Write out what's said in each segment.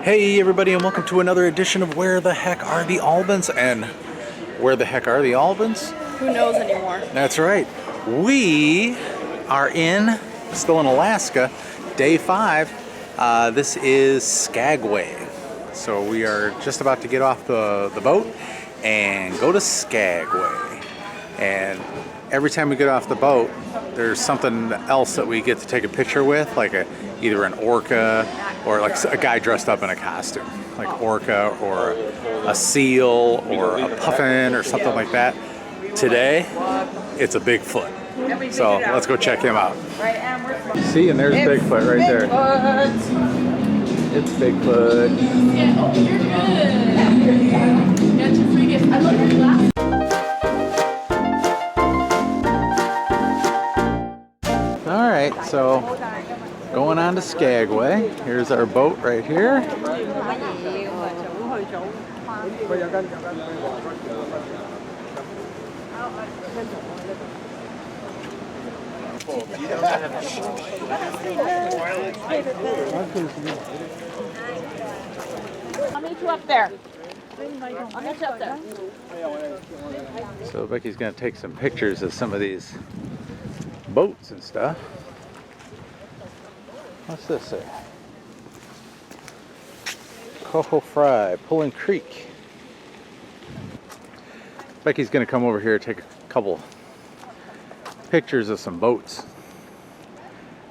Hey everybody, and welcome to another edition of Where the Heck Are the Albans? And where the heck are the Albans? Who knows anymore? That's right. We are still in Alaska, day 5. This is Skagway. So we are just about to get off the boat and go to Skagway. And every time we get off the boat, there's something else that we get to take a picture with, like either an orca or like a guy dressed up in a costume, like orca or a seal or a puffin or something like that. Today, it's a Bigfoot. So let's go check him out. See, and there's Bigfoot right there. It's Bigfoot. Yeah, oh, you're good. Got your free gift. I love your glasses. All right, so going on to Skagway. Here's our boat right here. I'll meet you up there. I'll meet you up there. So Becky's gonna take some pictures of some of these boats and stuff. What's this say? Coho Fry, Pulling Creek. Becky's gonna come over here and take a couple pictures of some boats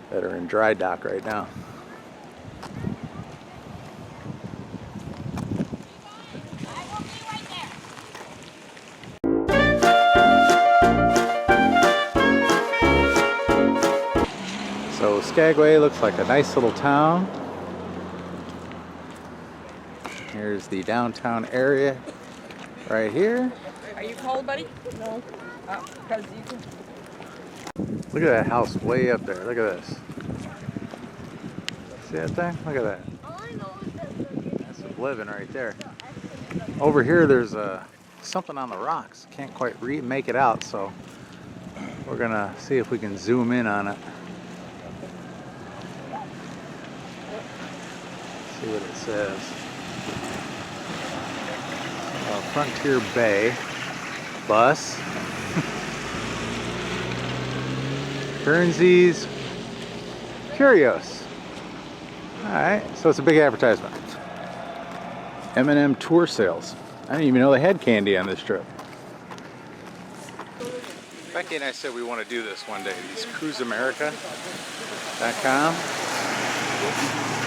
that are in dry dock right now. So Skagway looks like a nice little town. Here's the downtown area right here. Are you cold, buddy? No. Because you can. Look at that house way up there. Look at this. See that thing? Look at that. That's some living right there. Over here there's something on the rocks. Can't quite make it out, so we're gonna see if we can zoom in on it. See what it says. Frontier Bay bus. Guernseys Curios. Alright, so it's a big advertisement. M&M tour sales. I didn't even know they had candy on this trip. Becky and I said we want to do this one day. These cruiseamerica.com,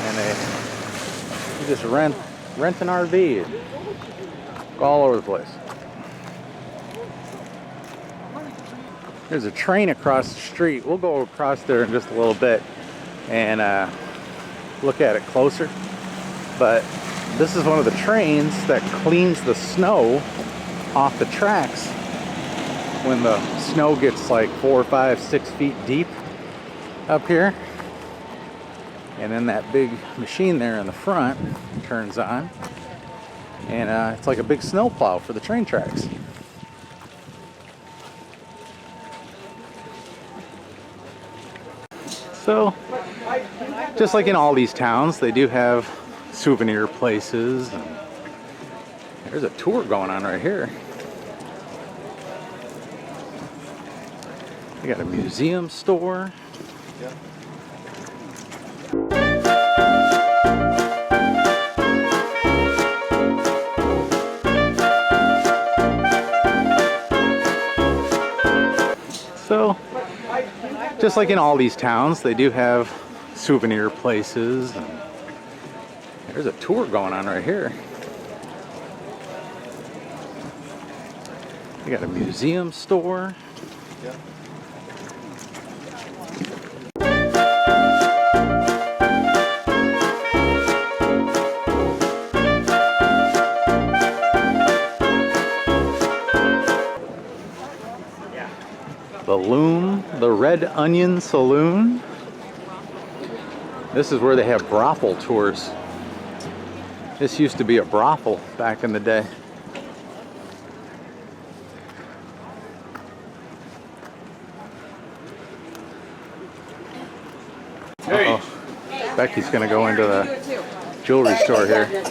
and you just rent an RV and go all over the place. There's a train across the street. We'll go across there in just a little bit and look at it closer. But this is one of the trains that cleans the snow off the tracks when the snow gets like 4, 5, 6 feet deep up here. And then that big machine there in the front turns on, and it's like a big snow plow for the train tracks. So, just like in all these towns, they do have souvenir places. And there's a tour going on right here. They got a museum store. So, just like in all these towns, they do have souvenir places. And there's a tour going on right here. They got a museum store. The Red Onion Saloon. This is where they have brothel tours. This used to be a brothel back in the day. Uh-oh. Becky's gonna go into the jewelry store here. Look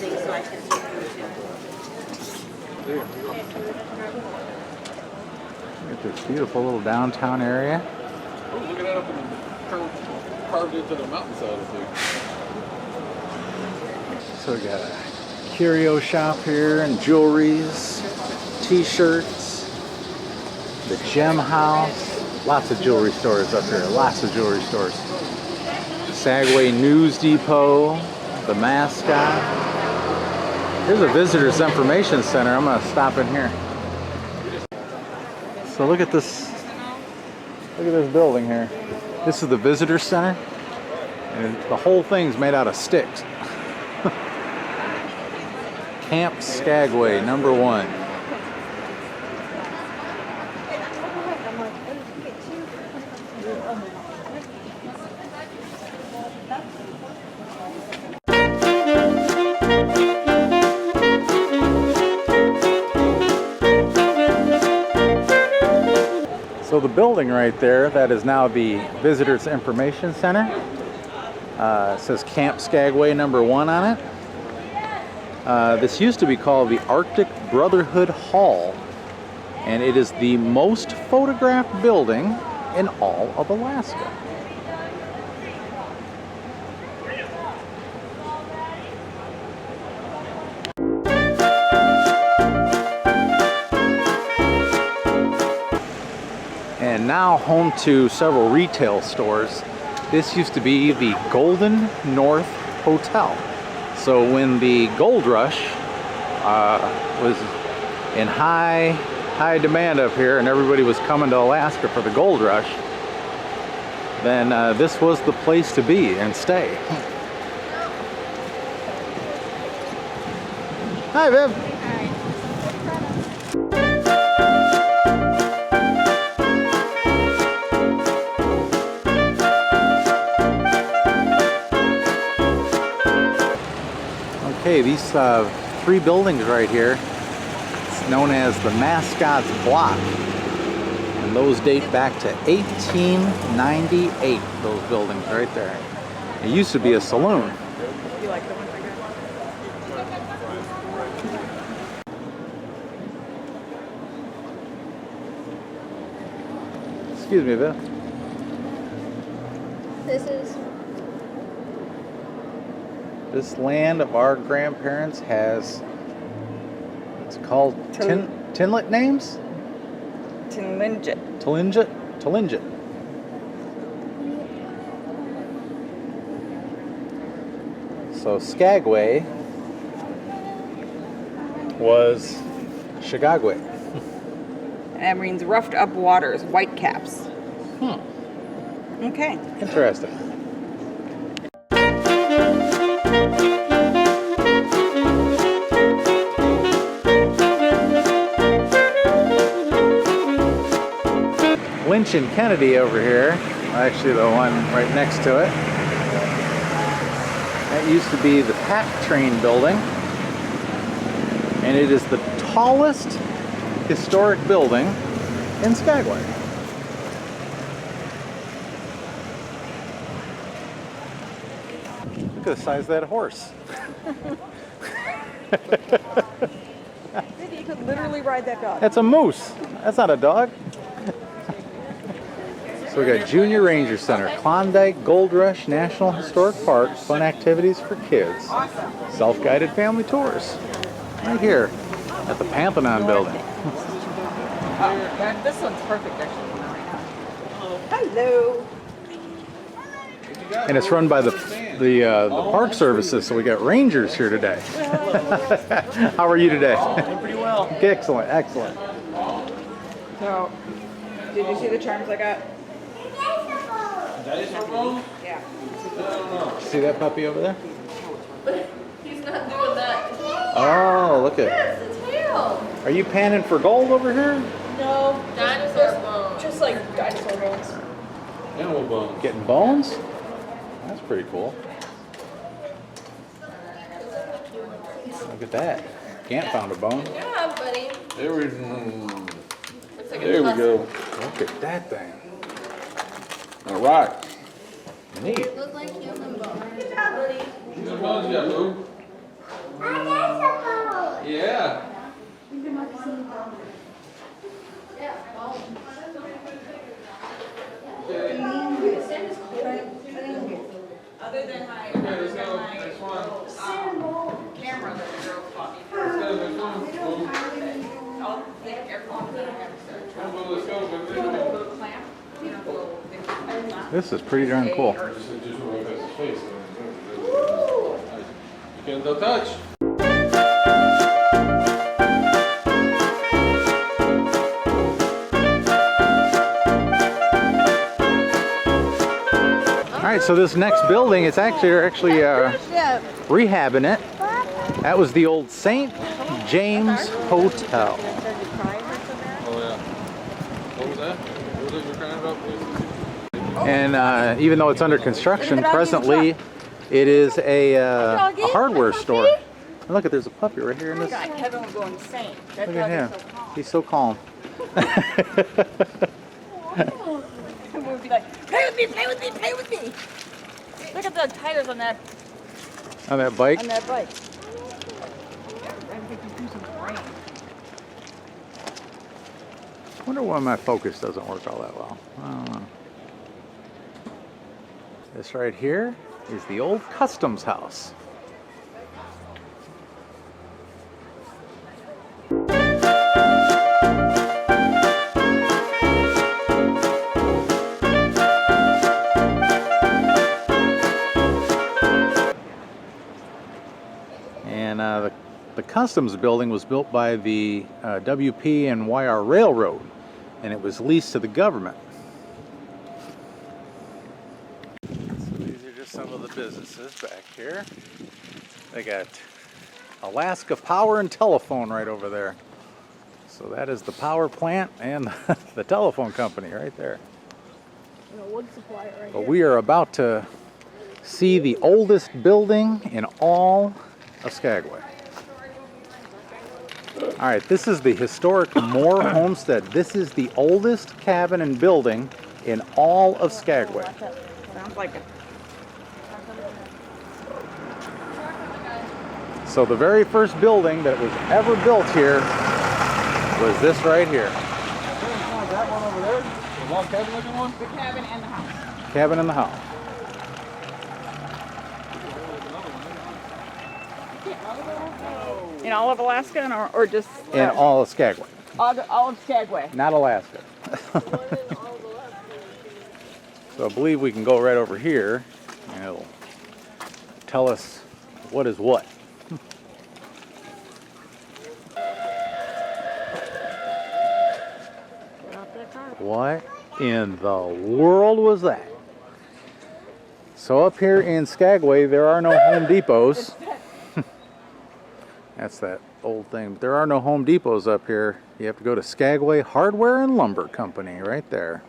at this beautiful little downtown area. Oh, look at that up in carved into the mountainside of things. So we got a curio shop here and jewelries, t-shirts, the gem house. Lots of jewelry stores up here, lots of jewelry stores. Skagway News Depot, the Mascot. Here's a visitor's information center. I'm gonna stop in here. So look at this building here. This is the visitor center, and the whole thing's made out of sticks. Camp Skagway, #1. So the building right there, that is now the Visitors Information Center. It says Camp Skagway #1 on it. This used to be called the Arctic Brotherhood Hall, and it is the most photographed building in all of Alaska. And now home to several retail stores. This used to be the Golden North Hotel. So when the gold rush was in high demand up here and everybody was coming to Alaska for the gold rush, then this was the place to be and stay. Hi, Viv. Okay, these 3 buildings right here, it's known as the Mascots Block, and those date back to 1898, those buildings right there. It used to be a saloon. You like the ones right here? Excuse me, Viv. This land of our grandparents has, it's called Tinlet names? Tlingit. Tlingit. So Skagway was Skagway. And that means roughed up waters, white caps. Okay. Interesting. Lynch and Kennedy over here, actually the one right next to it. That used to be the pack train building, and it is the tallest historic building in Skagway. Look at the size of that horse. You could literally ride that dog. That's a moose. That's not a dog. So we got Junior Ranger Center, Klondike Gold Rush National Historic Park, fun activities for kids, self-guided family tours, right here at the Pantheon building. This one's perfect, actually. Hello. And it's run by the park services, so we got rangers here today. How are you today? Pretty well. Excellent, excellent. So, did you see the charms I got? Dinosaur bone? Yeah. See that puppy over there? He's not doing that. Oh, look at. Yes, the tail. Are you panning for gold over here? No, dinosaur bones. Just like dinosaur bones. Animal bones. Getting bones? That's pretty cool. Look at that. Gant found a bone. Yeah, buddy. There we, Looks like there we go. Look at that thing. All right. Neat. Look like human bones. Good job, buddy. Human bones you got, Lou. Other than my camera that the girls bought me. I'll think everyone that I have to clamp. You know, the little thing. This is pretty darn cool. You can't touch. All right, so this next building, it's actually rehabbing it. That was the old St. James Hotel. Oh yeah. What was that? What was it you were crying about, please? And even though it's under construction, presently it is a hardware store. And look, there's a puppy right here in this. God, Kevin will go insane. That Look dog at him. is so calm. He's so calm. And we'll be like, play with me, play with me, play with me. Look at the tires on that On that bike. bike. I think you do some brain. Wonder why my focus doesn't work all that well. I don't know. This right here is the old customs house. And the customs building was built by the WP and YR Railroad, and it was leased to the government. So these are just some of the businesses back here. They got Alaska Power and Telephone right over there. So that is the power plant and the telephone company right there. And a wood supplier right But here. we are about to see the oldest building in all of Skagway. All right, this is the historic Moore Homestead. This is the oldest cabin and building in all of Skagway. Sounds like it. So the very first building that was ever built here was this right here. That one over there? The log cabin looking one? The cabin and the house. Cabin in the house. In all of Alaska or just In all of Skagway, all of Skagway? not Alaska. So I believe we can go right over here and it'll tell us what is what. What in the world was that? So up here in Skagway, there are no Home Depots. That's that old thing. There are no Home Depots up here. You have to go to Skagway Hardware and Lumber Company right there.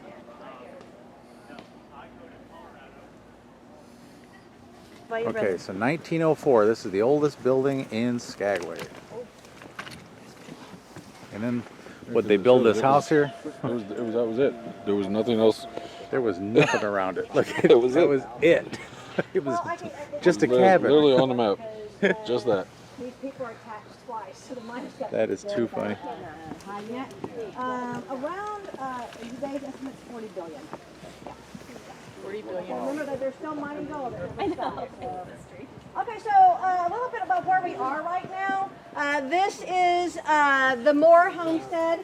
Okay, so 1904. This is the oldest building in Skagway. And then, would they build this house here? That was it. There was nothing else. There was nothing around it. Look, That was that it. was it. It was just a cabin. Literally on the map. Just that. These people are taxed twice, so the money's got That is too funny. high yet. Around today's estimate's 40 billion. 40 billion. Remember that there's still money gold. I know. Okay, so a little bit about where we are right now. This is the Moore Homestead.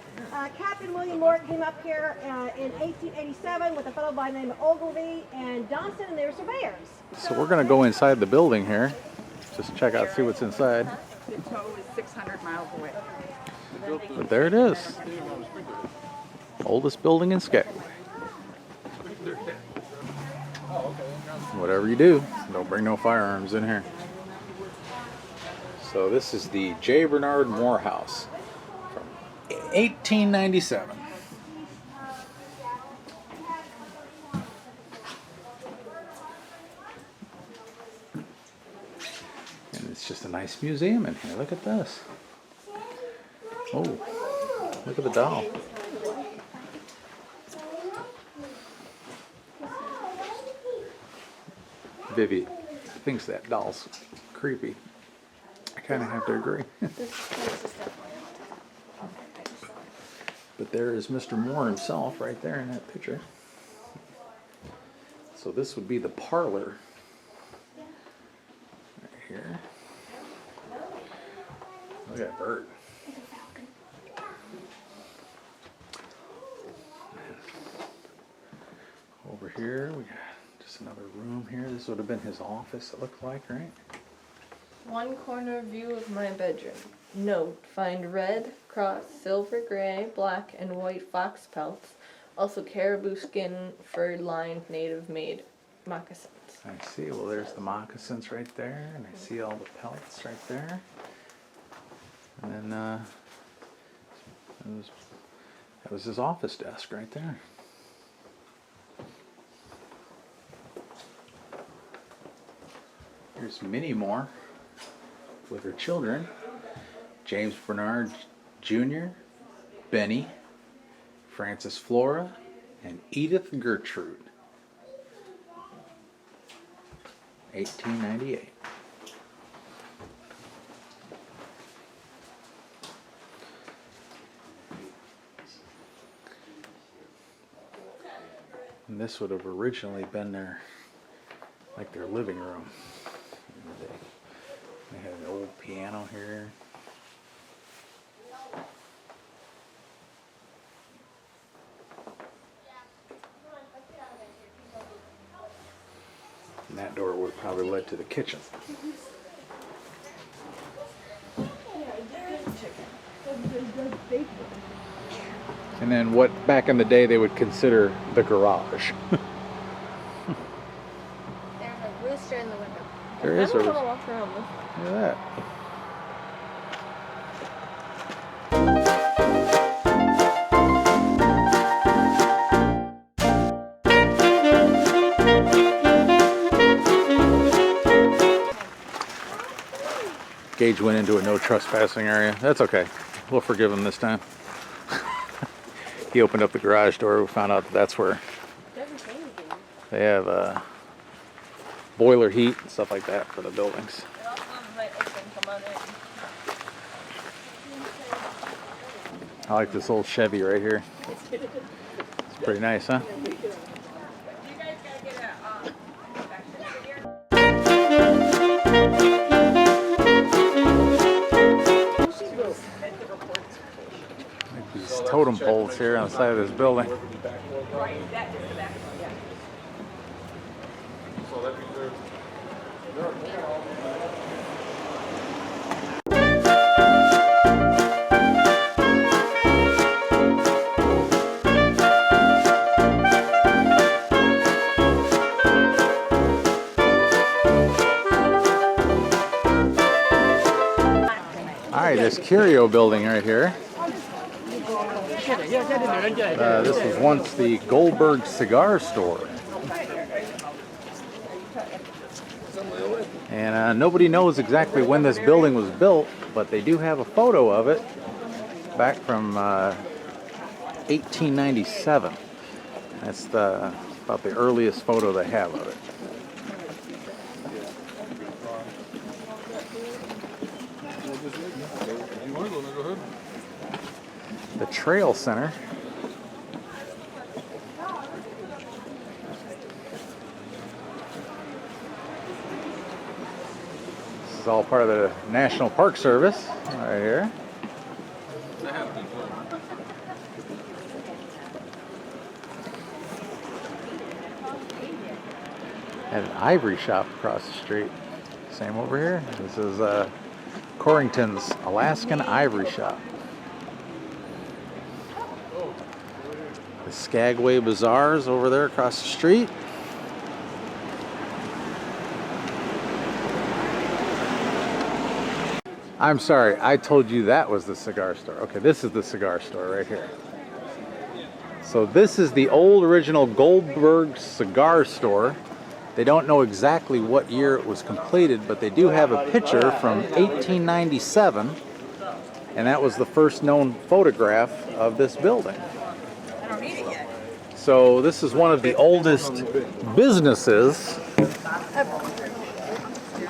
Captain William Moore came up here in 1887 with a fellow by the name of Ogilvy and Johnson, and they were surveyors. So we're gonna go inside the building here. Just check out, see what's inside. The tow is 600 miles away. But there it is. Oldest building in Skagway. Whatever you do, don't bring no firearms in here. So this is the J. Bernard Morehouse from 1897. And it's just a nice museum in here. Look at this. Oh, look at the doll. Vivi thinks that doll's creepy. I kind of have to agree. But there is Mr. Moore himself right there in that picture. So this would be the parlor Look at that bird. Over here, we got just another room here. This would have been his office, it looked like, right? One corner view of my bedroom. Note, find red, cross, silver, gray, black, and white fox pelts. Also caribou skin, fur-lined, native-made moccasins. I see. Well, there's the moccasins right there, and I see all the pelts right there. And then that was his office desk right there. Here's Minnie Moore with her children, James Bernard Jr., Benny, Frances Flora, and Edith Gertrude. 1898. And this would have originally been like their living room. They had an old piano here. And that door would have probably led to the kitchen. And then what back in the day they would consider the garage. There's a rooster in the window. There is a I don't rooster. want to walk around this. Look at that. Gage went into a no trespassing area. That's okay. We'll forgive him this time. He opened up the garage door. We found out that that's where they have boiler heat and stuff like that for the buildings. I like this old Chevy right here. It's pretty nice, huh? These totem poles here on the side of this building. Alright, this curio building right here. This was once the Goldberg cigar store. And nobody knows exactly when this building was built, but they do have a photo of it back from 1897. That's about the earliest photo they have of it. The Trail Center. This is all part of the National Park Service right here. Had an ivory shop across the street. Same over here. This is Corrington's Alaskan Ivory Shop. The Skagway Bazaar's over there across the street. I'm sorry, I told you that was the cigar store. Okay, this is the cigar store right here. So this is the old original Goldberg cigar store. They don't know exactly what year it was completed, but they do have a picture from 1897, and that was the first known photograph of this building. So this is one of the oldest businesses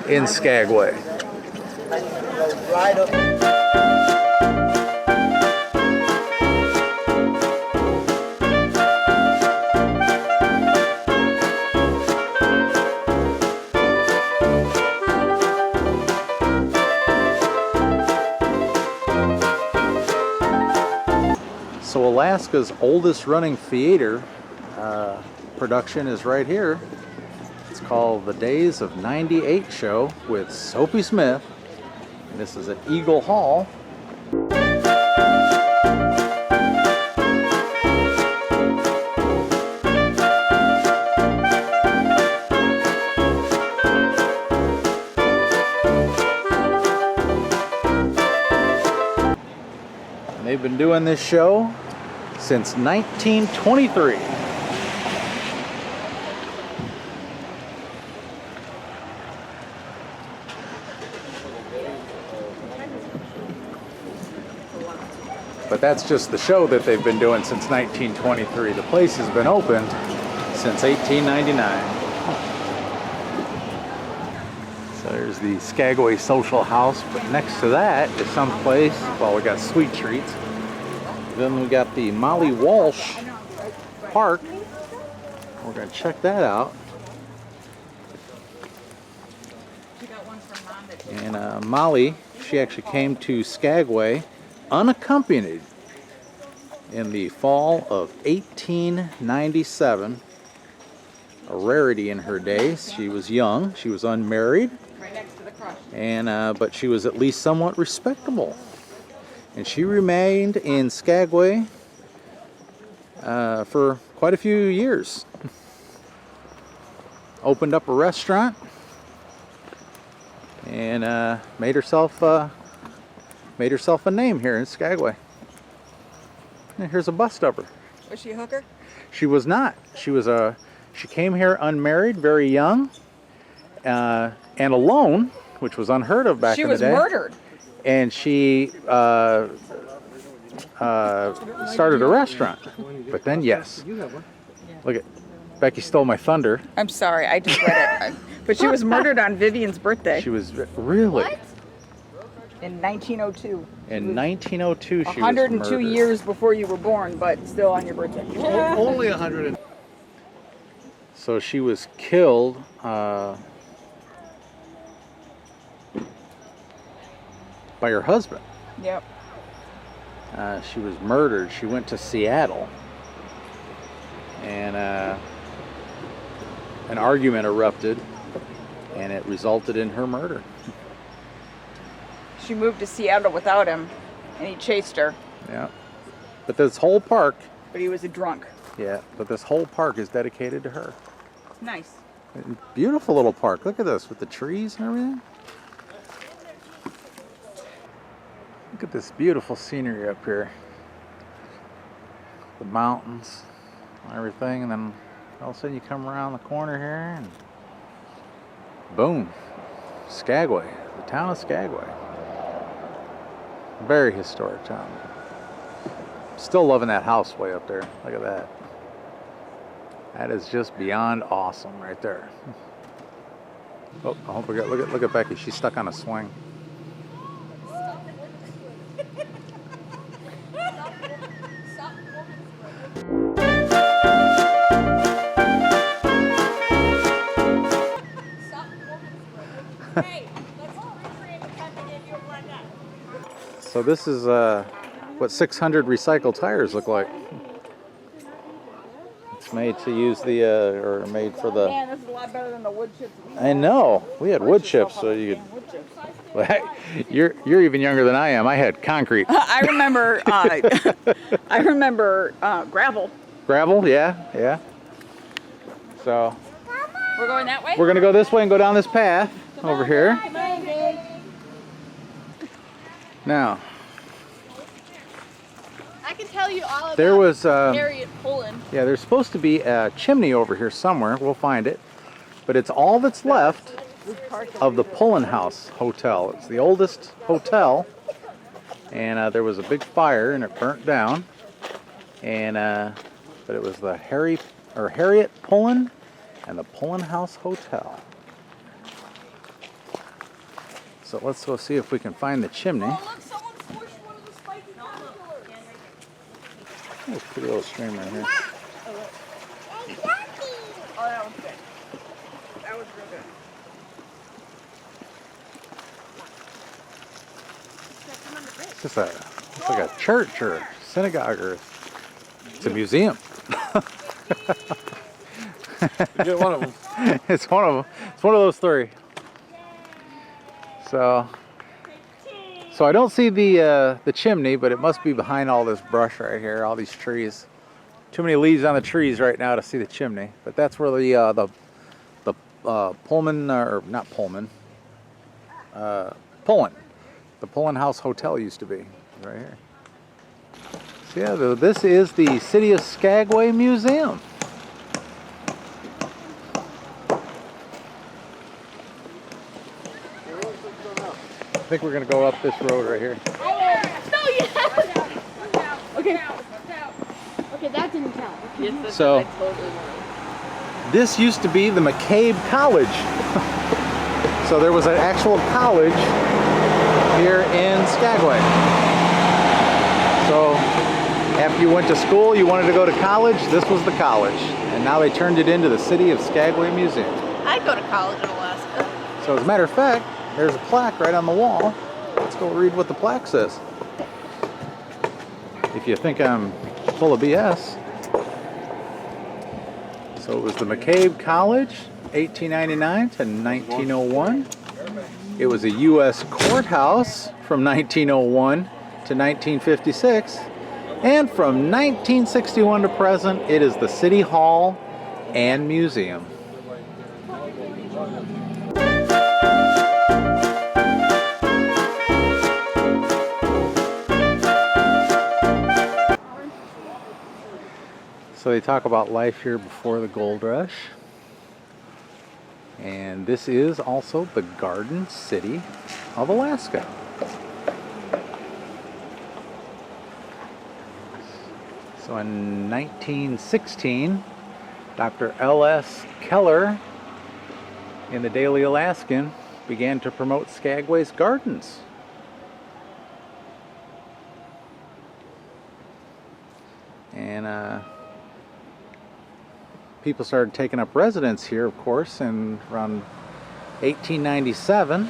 in Skagway. Alaska's oldest running theater production is right here. It's called The Days of '98 show with Soapy Smith. And this is at Eagle Hall. And they've been doing this show since 1923. But that's just the show that they've been doing since 1923. The place has been opened since 1899. So there's the Skagway Social House, but next to that is some place, well, we got sweet treats. Then we got the Molly Walsh Park. We're gonna check that out. And Molly, she actually came to Skagway unaccompanied in the fall of 1897. A rarity in her day. She was young, she was unmarried, and but she was at least somewhat respectable. And she remained in Skagway for quite a few years. Opened up a restaurant and made herself a name here in Skagway. And here's a bust of her. Was she a hooker? She was not. She came here unmarried, very young, and alone, which was unheard of back in the day. She was murdered. And she started a restaurant. But then, yes. Look at Becky stole my thunder. I'm sorry, I just read it. But she was murdered on Vivian's birthday. She was really. What? In 1902. In 1902, she was 102 murdered. years before you were born, but still on your birthday. Only 100. So she was killed by her husband. Yep. She was murdered. She went to Seattle, and an argument erupted, and it resulted in her murder. She moved to Seattle without him, and he chased her. Yeah. But this whole park, But he was a drunk. yeah, but this whole park is dedicated to her. Nice. Beautiful little park. Look at this with the trees and everything. Look at this beautiful scenery up here. The mountains and everything, and then all of a sudden you come around the corner here and boom, Skagway, the town of Skagway. Very historic town. Still loving that house way up there. Look at that. That is just beyond awesome right there. Oh, I hope we got, look at Becky. She's stuck on a swing. So this is what 600 recycled tires look like. It's made to use the, or made for the... Man, this is a lot better than the wood chips. I know. We had wood chips, so you could... You're even younger than I am. I had concrete. I remember gravel. Gravel, yeah. So We're going that way? we're gonna go this way and go down this path over here. Now, I can tell you all about there was Harriet Pullen. yeah, there's supposed to be a chimney over here somewhere. We'll find it, but it's all that's left of the Pullen House Hotel. It's the oldest hotel, and there was a big fire and it burnt down. And but it was the Harriet Pullen and the Pullen House Hotel. So let's go see if we can find the chimney. Oh, look, someone squished one of the spiky caterpillars. There's a pretty little stream right here. Oh, that was good. That was real good. It's just it's like a church or a synagogue or It's a museum. Get one of them. It's one of them. It's one of those three. So I don't see the chimney, but it must be behind all this brush right here, all these trees. Too many leaves on the trees right now to see the chimney. But that's where the Pullman, or not Pullman, Pullen. The Pullen House Hotel used to be right here. So yeah, this is the City of Skagway Museum. I think we're gonna go up this road right here. No, yeah. Okay. Okay, that didn't count. So this used to be the McCabe College. So there was an actual college here in Skagway. So after you went to school, you wanted to go to college, this was the college. And now they turned it into the City of Skagway Museum. I'd go to college in Alaska. So as a matter of fact, there's a plaque right on the wall. Let's go read what the plaque says. If you think I'm full of BS. So it was the McCabe College, 1899 to 1901. It was a U.S. courthouse from 1901 to 1956. And from 1961 to present, it is the City Hall and Museum. So they talk about life here before the gold rush. And this is also the Garden City of Alaska. So in 1916, Dr. L.S. Keller in the Daily Alaskan began to promote Skagway's gardens. And people started taking up residence here, of course, in around 1897,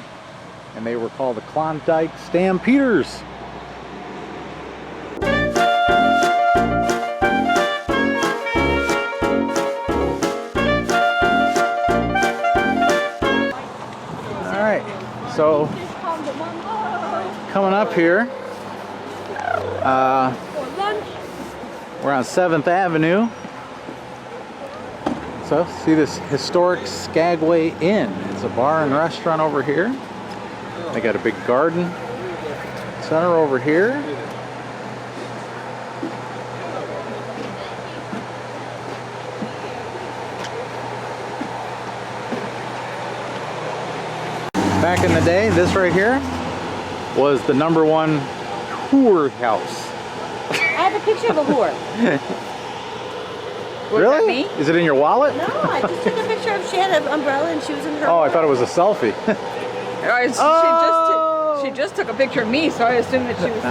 and they were called the Klondike Stampeders. All right, so coming up here, we're on 7th Avenue. So, see this historic Skagway Inn. It's a bar and restaurant over here. They got a big garden center over here. Back in the day, this right here was the #1 whore house. I have a picture of a whore. Was Really? that me? Is it in your wallet? No, I just took a picture of, she had an umbrella and she was in her. Oh, I thought it was a selfie. She just took a picture of me, so I assumed that she was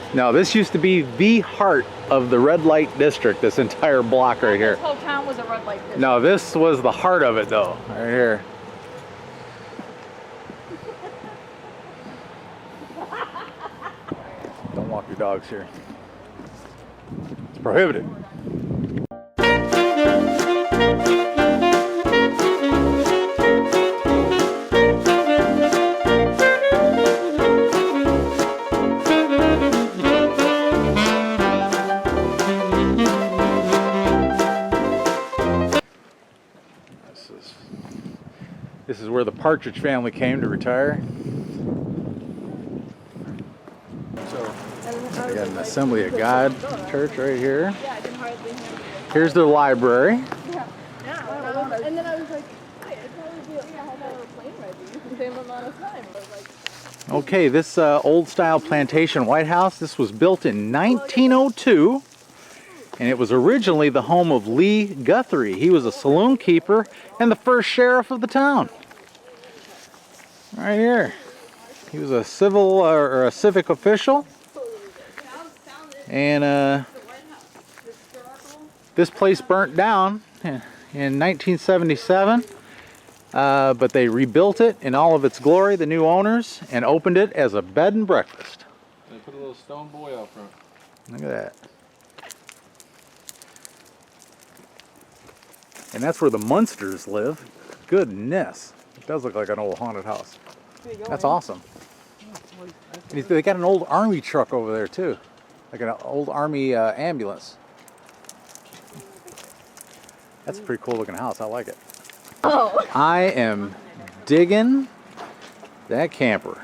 saying. No, this used to be the heart of the red light district, this entire block right here. This whole town was a red light district. No, this was the heart of it though, right here. Don't walk your dogs here. It's prohibited. This is where the Partridge family came to retire. We got an Assembly of God church right here. Here's the library. And then I was like, wait, I'd probably be able to have a plane ready the same amount of time. But like, Okay, this old style plantation White House, this was built in 1902. And it was originally the home of Lee Guthrie. He was a saloon keeper and the first sheriff of the town. Right here. He was a civil or a civic official. And this place burnt down in 1977. But they rebuilt it in all of its glory, the new owners, and opened it as a bed and breakfast. They put a little stone boy out front. Look at that. And that's where the Munsters live. Goodness. It does look like an old haunted house. That's awesome. And they got an old army truck over there too. Like an old army ambulance. That's a pretty cool looking house. I like it. Oh. I am digging that camper.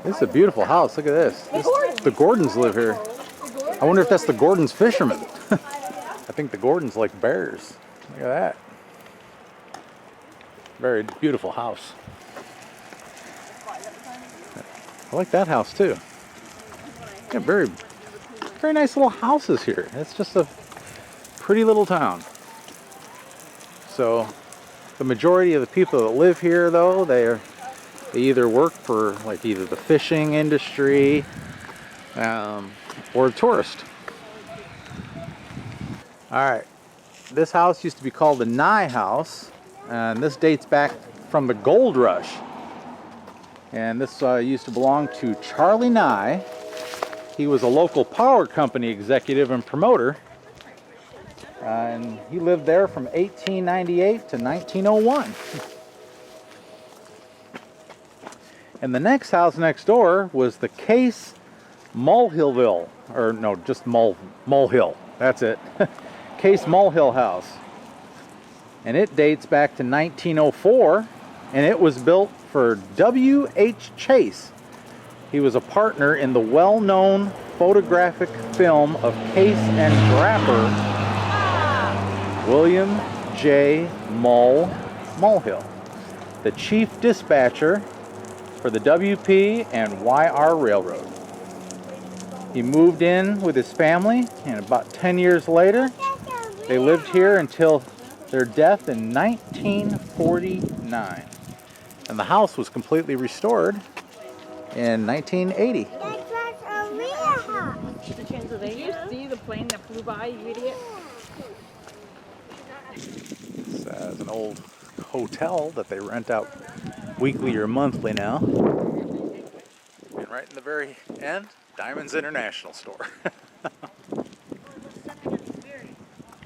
This is a beautiful house. Look at this. The Gordons live here. I wonder if that's the Gordons fishermen. I think the Gordons like bears. Look at that. Very beautiful house. I like that house too. Yeah, very nice little houses here. It's just a pretty little town. So the majority of the people that live here, though, they either work for like either the fishing industry or a tourist. All right, this house used to be called the Nye House, and this dates back from the Gold Rush. And this used to belong to Charlie Nye. He was a local power company executive and promoter. And he lived there from 1898 to 1901. And the next house next door was the Case Mulhillville, or no, just Mulhill. That's it. Case Mulhill House. And it dates back to 1904, and it was built for W.H. Chase. He was a partner in the well-known photographic film of Case and Draper, William J. Mulhill, the chief dispatcher for the WP and YR Railroad. He moved in with his family, and about 10 years later, they lived here until their death in 1949. And the house was completely restored in 1980. Did you see the plane that flew by, you idiot? This is an old hotel that they rent out weekly or monthly now. And right in the very end, Diamonds International Store.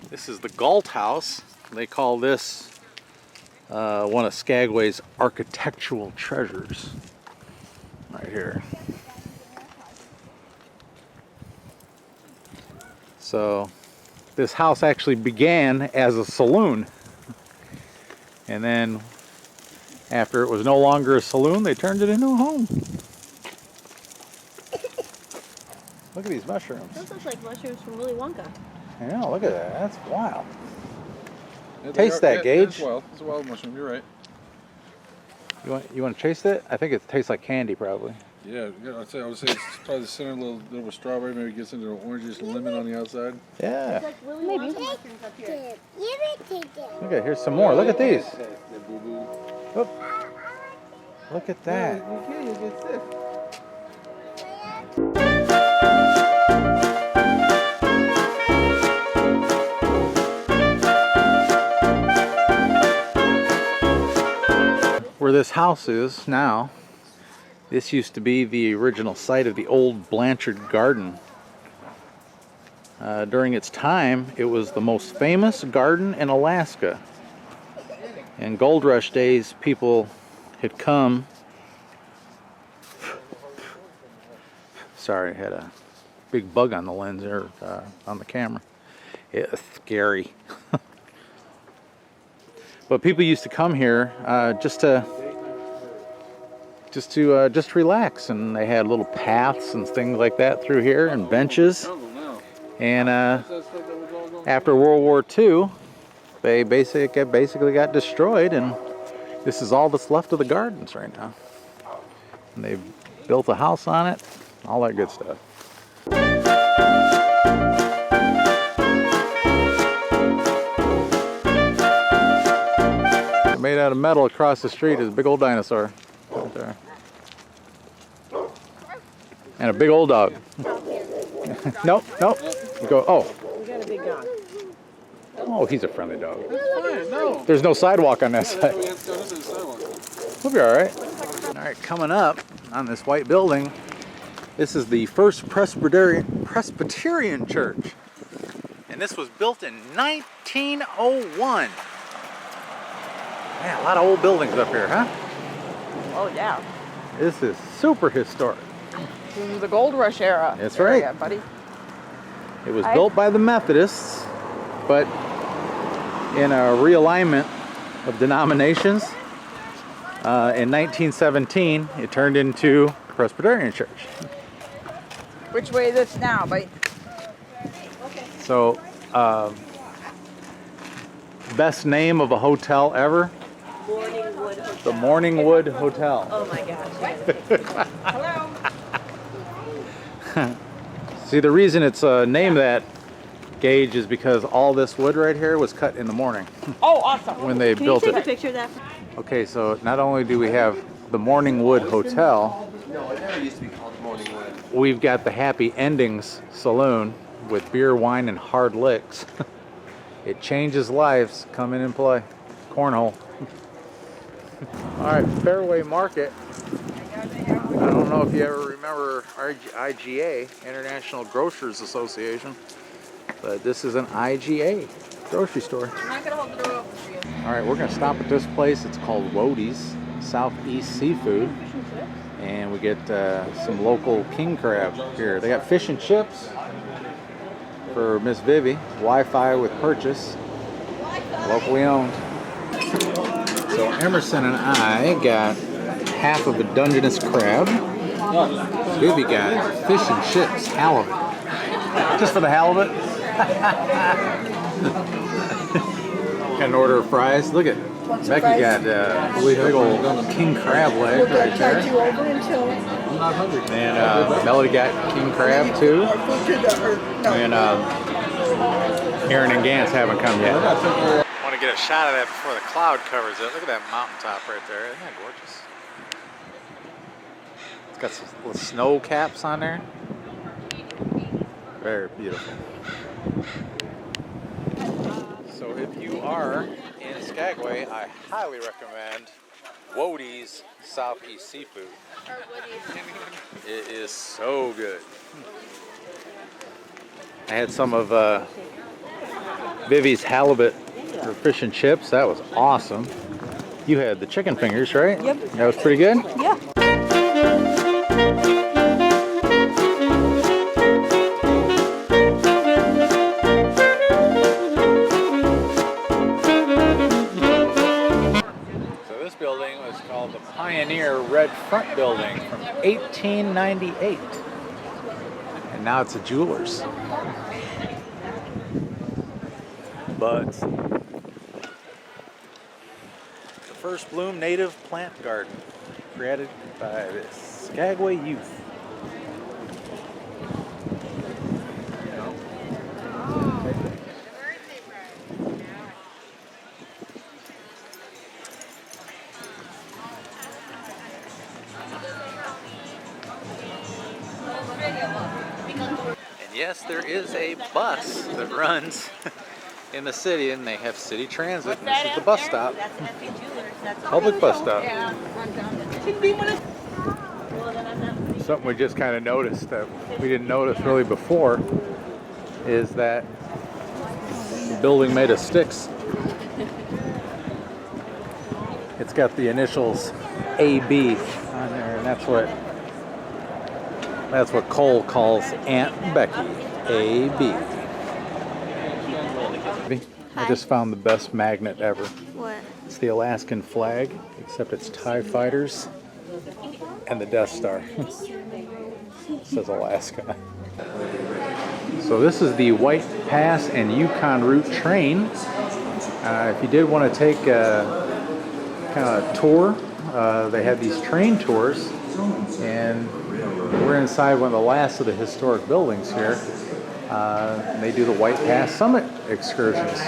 This is the Galt House. They call this one of Skagway's architectural treasures. Right here. So this house actually began as a saloon. And then after it was no longer a saloon, they turned it into a home. Look at these mushrooms. Those look like mushrooms from Willy Wonka. I know, look at that. That's wild. Yeah, Taste that, Gage. It's wild. It's a wild mushroom. You're right. You want to taste it? I think it tastes like candy, probably. Yeah, I would say it's probably the center, a little bit of strawberry, maybe gets into the oranges and lemon on the outside. Yeah. It's like Willy Wonka mushrooms up here. Look at, here's some more. Look at these. Oop. Look at that. You get sick. Where this house is now, this used to be the original site of the old Blanchard Garden. During its time, it was the most famous garden in Alaska. In Gold Rush days, people had come. Sorry, I had a big bug on the lens there, on the camera. It's scary. But people used to come here just to relax, and they had little paths and things like that through here, and benches. And after World War II, they basically got destroyed, and this is all that's left of the gardens right now. And they've built a house on it, all that good stuff. Made out of metal across the street is a big old dinosaur right there. And a big old dog. Nope. Go. Oh. We got a big dog. Oh, he's a friendly dog. That's fine. No. There's no sidewalk on that side. We have to go to the sidewalk. We'll be all right. All right, coming up on this white building, this is the first Presbyterian church. And this was built in 1901. Man, a lot of old buildings up here, huh? Oh yeah. This is super historic. This is the Gold Rush era. That's right. area, buddy. It was built by the Methodists, but in a realignment of denominations, in 1917, it turned into a Presbyterian church. Which way is this now, buddy? So, best name of a hotel ever? Morningwood Hotel. The Morningwood Hotel. Oh my gosh. Hello. See, the reason it's named that, Gage, is because all this wood right here was cut in the morning Oh, awesome. when they Can built you take a it. picture of that? Okay, so not only do we have the Morningwood Hotel, No, it never used to be called Morningwood. we've got the Happy Endings Saloon with beer, wine, and hard licks. It changes lives. Come in and play. Cornhole. All right, Fairway Market. I don't know if you ever remember IGA, International Grocers Association, but this is an IGA grocery store. I'm not gonna hold the door open for you. All right, we're gonna stop at this place. It's called Lodi's Southeast Seafood, and we get some local king crab here. They got fish and chips for Miss Vivi. Wi-Fi with purchase, locally owned. So Emerson and I got half of a Dungeness crab. Vivi got fish and chips, halibut. Just for the halibut. Got an order of fries. Look at Becky got big old king crab leg right there. And Melody got king crab too. And Aaron and Gantz haven't come yet. I want to get a shot of that before the cloud covers it. Look at that mountaintop right there. Isn't that gorgeous? It's got some little snow caps on there. Very beautiful. So if you are in Skagway, I highly recommend Lodi's Southeast Seafood. It is so good. I had some of Vivi's halibut for fish and chips. That was awesome. You had the chicken fingers, right? Yep. That was pretty good? Yeah. So this building was called the Pioneer Red Front Building from 1898. And now it's a jeweler's. But the first bloom native plant garden created by the Skagway youth. And yes, there is a bus that runs in the city, and they have city transit, and this is the bus stop. Public bus stop. Something we just kind of noticed that we didn't notice really before is that the building made of sticks. It's got the initials AB on there, and that's what Cole calls Aunt Becky, AB. I just found the best magnet ever. What? It's the Alaskan flag, except it's TIE fighters and the Death Star. It says Alaska. So this is the White Pass and Yukon route train. If you did want to take a kind of tour, they have these train tours, and we're inside one of the last of the historic buildings here. They do the White Pass Summit excursions.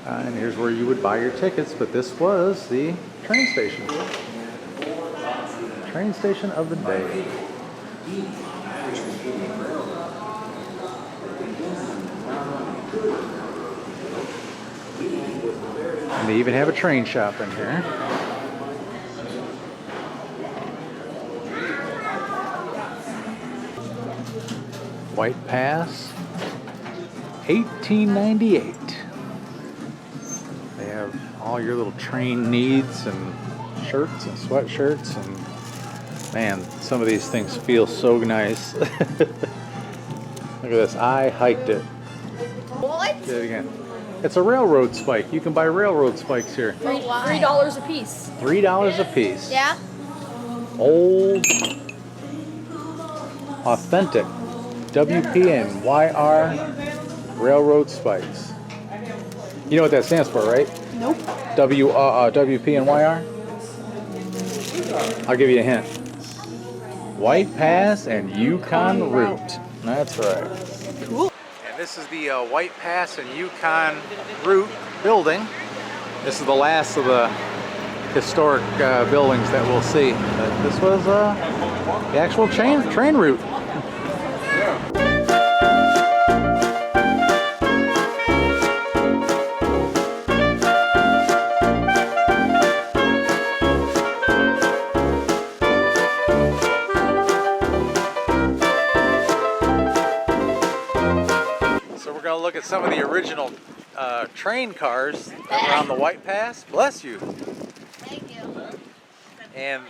And here's where you would buy your tickets, but this was the train station. Train station of the day. And they even have a train shop in here. White Pass, 1898. They have all your little train needs and shirts and sweatshirts, and man, some of these things feel so nice. Look at this. I hiked it. What? Did it again. It's a railroad spike. You can buy railroad spikes here. $3 a piece. $3 a piece. Yeah? Old, authentic WPNYR railroad spikes. You know what that stands for, right? Nope. WPNYR? I'll give you a hint. White Pass and Yukon Route. That's right. Cool. And this is the White Pass and Yukon Route building. This is the last of the historic buildings that we'll see. But this was the actual train route. Look at some of the original train cars that were on the White Pass. Bless you. Thank you. And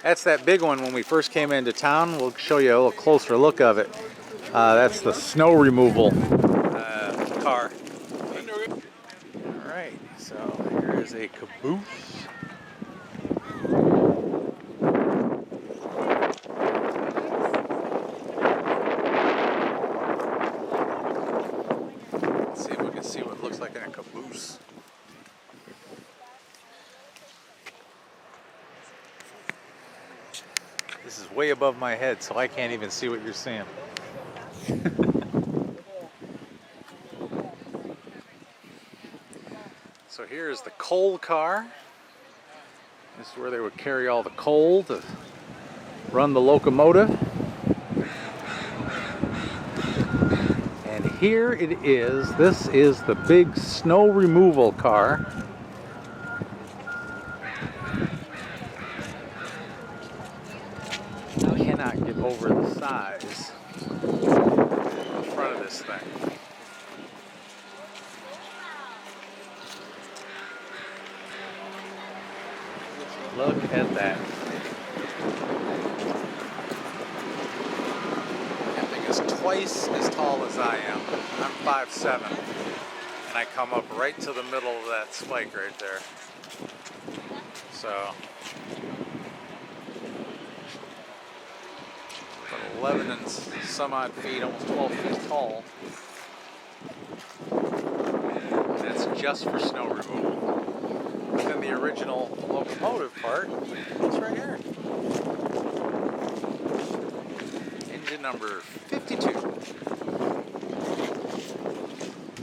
that's that big one when we first came into town. We'll show you a little closer look of it. That's the snow removal car. All right, so here is a caboose. See what it looks like in a caboose. This is way above my head, so I can't even see what you're seeing. So here is the coal car. This is where they would carry all the coal to run the locomotive. Here it is. This is the big snow removal car. I cannot get over the size in the front of this thing. Look at that. Twice as tall as I am. I'm 5'7", and I come up right to the middle of that spike right there. So, about 11 and some odd feet, almost 12 feet tall. And that's just for snow removal. But then the original locomotive part is right here. Engine number 52.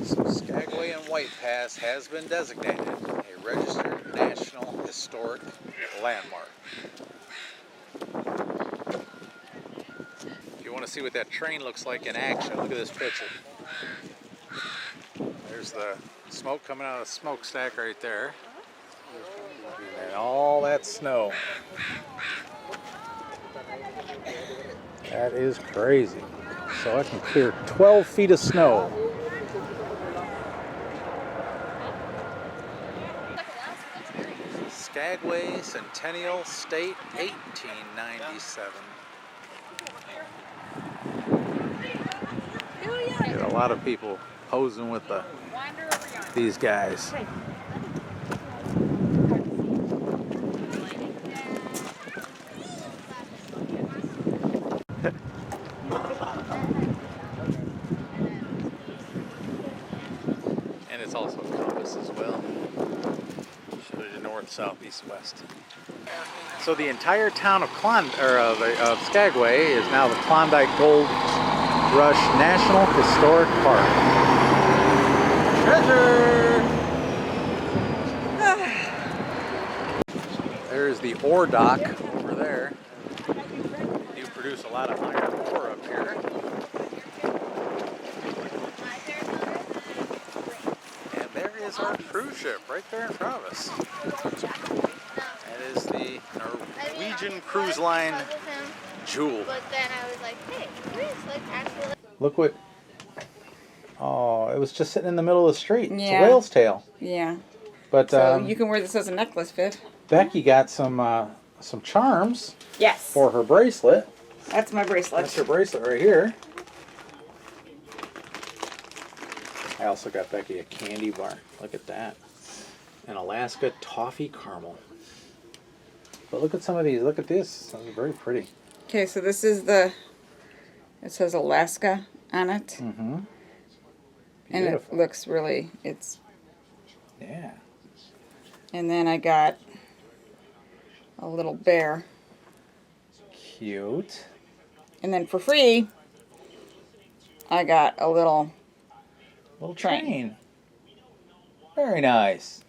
So Skagway and White Pass has been designated a registered National Historic Landmark. If you want to see what that train looks like in action, look at this picture. There's the smoke coming out of the smokestack right there. And all that snow. That is crazy. So I can clear 12 feet of snow. Skagway Centennial State, 1897. Get a lot of people posing with these guys. And it's also a compass as well. Shows you north, south, east, west. So the entire town of Skagway is now the Klondike Gold Rush National Historic Park. Treasure! There's the ore dock over there. You produce a lot of iron ore up here. And there is our cruise ship right there in front of us. That is the Norwegian Cruise Line Jewel. But then I was like, hey, this like actually. Look what. Oh, it was just sitting in the middle of the street. It's a Yeah. whale's tail. Yeah. But So you can wear this as a necklace, Viv. Becky got some charms Yes. for her bracelet. That's my bracelet. That's her bracelet right here. I also got Becky a candy bar. Look at that. An Alaska toffee caramel. But look at some of these. Look at this. Those are very pretty. Okay, so this is the. It says Alaska on it, Mm-hmm. and it Beautiful. looks really. It's. Yeah. And then I got a little bear, Cute. and then for free, I got a little. Little Train. train. Very nice.